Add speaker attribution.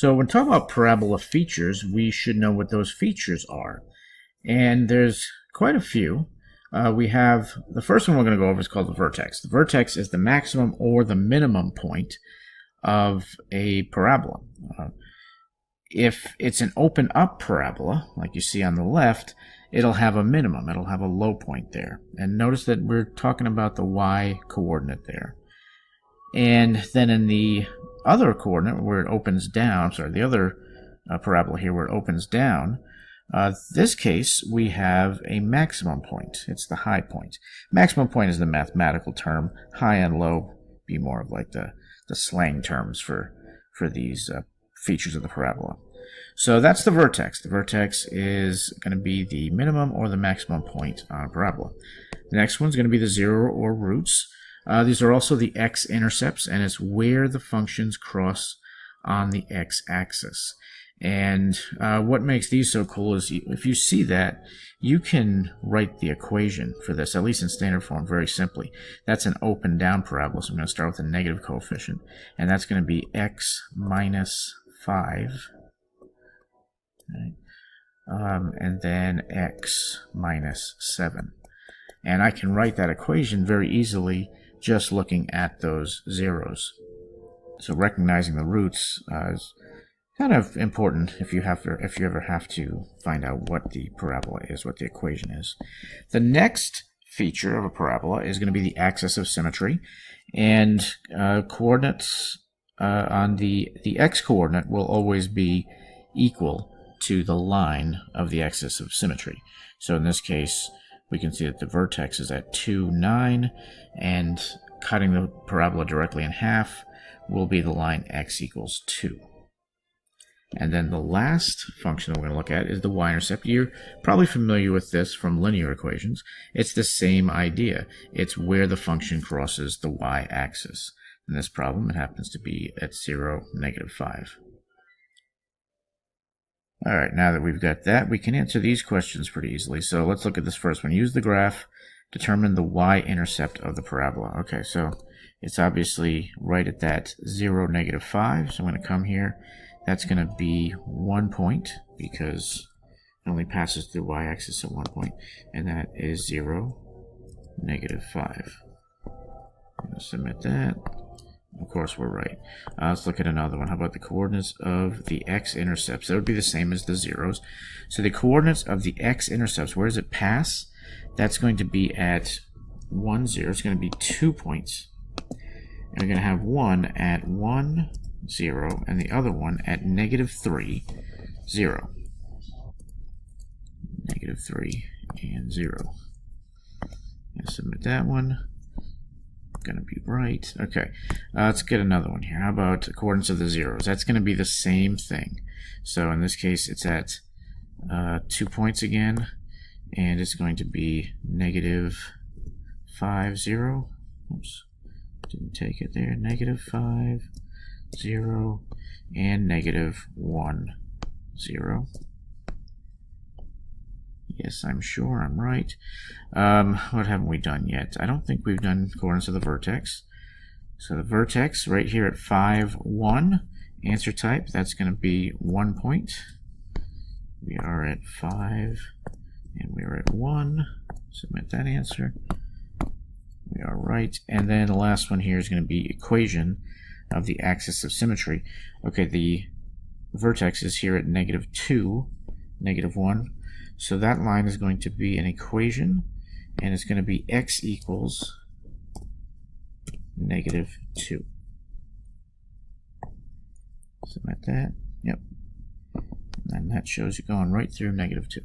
Speaker 1: So when talking about parabola features, we should know what those features are. And there's quite a few. We have the first one we're going to go over is called the vertex. The vertex is the maximum or the minimum point of a parabola. If it's an open up parabola, like you see on the left, it'll have a minimum. It'll have a low point there. And notice that we're talking about the y coordinate there. And then in the other coordinate where it opens down, the other parabola here where it opens down, this case we have a maximum point. It's the high point. Maximum point is the mathematical term. High and low be more of like the slang terms for these features of the parabola. So that's the vertex. The vertex is going to be the minimum or the maximum point on a parabola. The next one's going to be the zero or roots. These are also the x-intercepts, and it's where the functions cross on the x-axis. And what makes these so cool is if you see that, you can write the equation for this, at least in standard form, very simply. That's an open-down parabola, so I'm going to start with a negative coefficient, and that's going to be x minus 5, right? And then x minus 7. And I can write that equation very easily just looking at those zeros. So recognizing the roots is kind of important if you ever have to find out what the parabola is, what the equation is. The next feature of a parabola is going to be the axis of symmetry, and coordinates on the x coordinate will always be equal to the line of the axis of symmetry. So in this case, we can see that the vertex is at 2, 9, and cutting the parabola directly in half will be the line x equals 2. And then the last function that we're going to look at is the y-intercept. You're probably familiar with this from linear equations. It's the same idea. It's where the function crosses the y-axis. In this problem, it happens to be at 0, negative 5. All right, now that we've got that, we can answer these questions pretty easily. So let's look at this first one. Use the graph, determine the y-intercept of the parabola. Okay, so it's obviously right at that 0, negative 5. So I'm going to come here. That's going to be 1 point because it only passes through y-axis at 1 point. And that is 0, negative 5. I'm going to submit that. Of course, we're right. Let's look at another one. How about the coordinates of the x-intercepts? That would be the same as the zeros. So the coordinates of the x-intercepts, where does it pass? That's going to be at 1, 0. It's going to be 2 points. And we're going to have one at 1, 0, and the other one at negative 3, 0. Negative 3 and 0. And submit that one. Going to be right. Okay, let's get another one here. How about the coordinates of the zeros? That's going to be the same thing. So in this case, it's at 2 points again, and it's going to be negative 5, 0. Oops, didn't take it there. Negative 5, 0, and negative 1, 0. Yes, I'm sure I'm right. What haven't we done yet? I don't think we've done coordinates of the vertex. So the vertex right here at 5, 1, answer type, that's going to be 1 point. We are at 5, and we are at 1. Submit that answer. We are right. And then the last one here is going to be equation of the axis of symmetry. Okay, the vertex is here at negative 2, negative 1. So that line is going to be an equation, and it's going to be x equals negative 2. Submit that. Yep. And that shows you going right through negative 2.